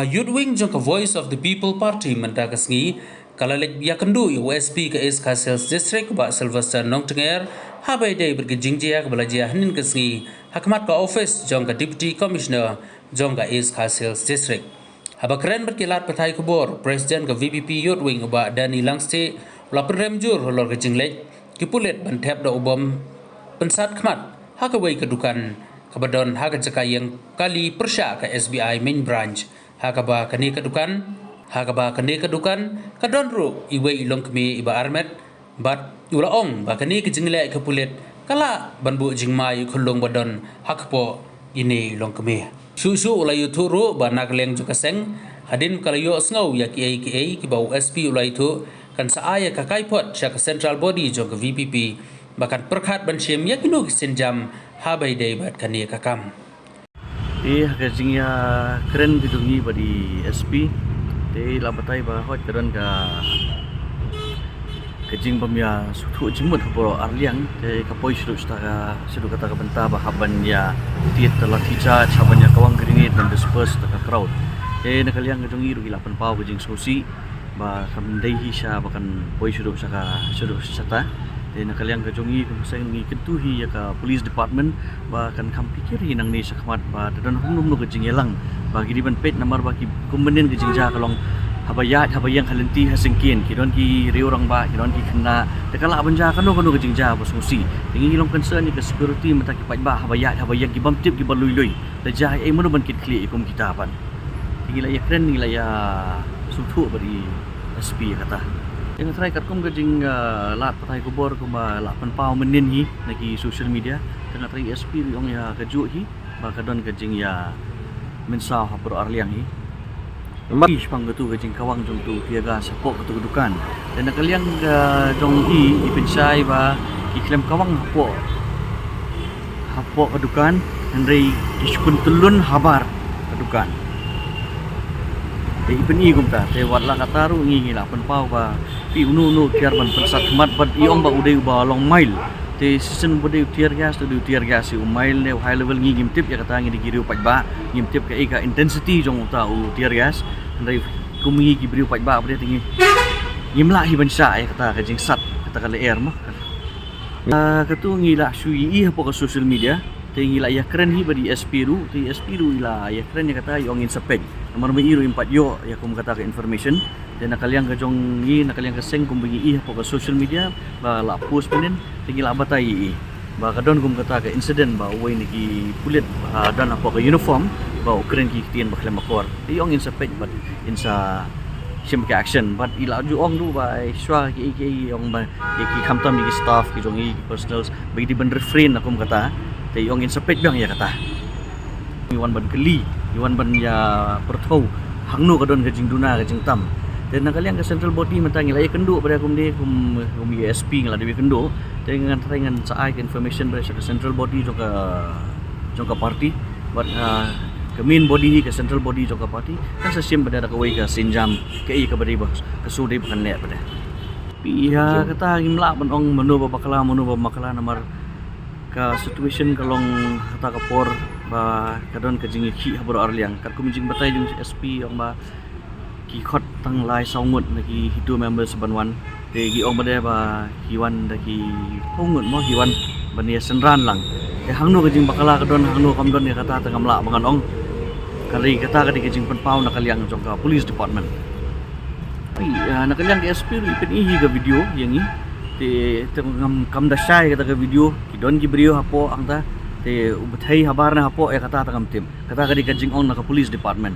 Youth Wing jong ka Voice of the People Party mentakas ngi kalalek yakandu USP ka SK Sales District ba Sylvester Nongtenger habai day bergejingjia ka belajia hanin kasngi hakmat ka office jong ka Deputy Commissioner jong ka SK Sales District. Haba keren berkilat patai kubor Presiden ka VPP Youth Wing ba Dani Langste lapun remjur holor ka jinglek kipulet bantep da ubom pensat khmat hakawai kedukan kabadon haga jaka yang kali persya ka SBI main branch hakaba kani kedukan kadon ru iwe ilong kemi iba armet bat ulaong ba kani ke jingle ke pulet kala banbu jingmai khulung badon hakpo ini ilong kemi susu ulai turu ba nagleng juga seng hadin kalayo sngow ya ki ba USP ulai tu kan saaya ka kaipot sya ka central body jong ke VPP bahkan perkhat bansyem yakinu senjam habai day bat kani kakam kajingnya keren gedungi badi SP te labatai ba hot karon ka kajing pemya sutu jimut po arliang te kapoi sudu kata ka benta ba haban ya tiet telah tica haban ya kawang geringit dan disperse ta crowd te nakaliang gedungi ru 8 pau kajing sosi ba kamdai hisya bahkan poi sudu sata dan nakaliang kajongi kemusang ni ketuhi ya ka police department bahkan kam pikir hinang ni sakmat ba dan humnum no kejing yelang bagi di ban pet namar bagi kumbenen kejing ja kalong habayang halenti hasengkin kidon ki riorang ba kidon ki kena dekala banja kanu kejing ja bos musi tingi long concern ni ke security mata ki pat ba habayang ki bam tip ki balui da ja ai mun ban kit kli ikum kita pan tingi la ya keren ni la ya sutu bari SP kata yang try kat kum kejing lat patai kubor kuma 8 pau menin hi lagi social media tengah try SP yang ya kejuk hi ba kadon kejing ya mensah pro arliang hi lembi pang tu kejing kawang jong tu tiaga sapok tu kedukan dan nakaliang jong hi ipensai ba iklem kawang hapo kedukan hendai iskun telun habar kedukan ipen i gumta te watla kataru ngi 8 pau ba pi unu kiar ban pensat mat bat iong ba udai ba long mile te season bodai tiar gas si mile ne high level ngi gimtip ya kata ngi digiriu pat ba gimtip ka ika intensity jong uta tiar gas ndai kumingi gibriu pat ba bade tingi gimla hi bansa ya kata kajing sat kata kala air mah katu ngi la sui i hapo ka social media te ngi la ya keren hi badi SP ru ila ya keren ya kata yong in sepej nomor mai iru 4 yo ya kum kata ke information dan nakaliang ka jong ngi nakaliang ka seng kum bingi i hapo ka social media ba la post penen tingi la batai i ba kadon kum kata ke incident ba way ni ki pulit dan hapo ka uniform ba keren ki tien ba klem makor te yong in sepej but in sa sim ke action but ila ju ong du ba swa ki yong ba ki khamtam ni staff ki jong i personals ba di ban refrain akum kata te yong in sepej bang ya kata iwan ban keli iwan ban ya perthau hangnu kadon kejing duna kejing tam dan nakaliang ke central body mentangi laya kendu pada kum USP ngala dewi kendu dengan taringan saai ke information pada ke central body jongka party but ke main body ke central body jongka party kan sesim pada ke wei ke sinjam ke i ke bari bos ke sude bukan lek pada pihak kata gimla benong menu bakala namar ka situation kalong kata kapor ba kadon kejing ki habor arliang kat kumjing batai jung SP ong ba ki khot tang lai saungut lagi hidu member sebanwan te gi ong bade ba hiwan daki hongut mo hiwan bania senran lang e hangno kejing bakala kadon hangno kamdon ya kata tengam la bangan ong kali kata ka kejing penpau nakaliang jong ka police department nakaliang ke SP ipin ihi ga video yang ni te tengam kam dasai kata ke video kidon gibrio hapo angta te ubathai habar na hapo e kata tangam tim kata kadi kajing ong na ka police department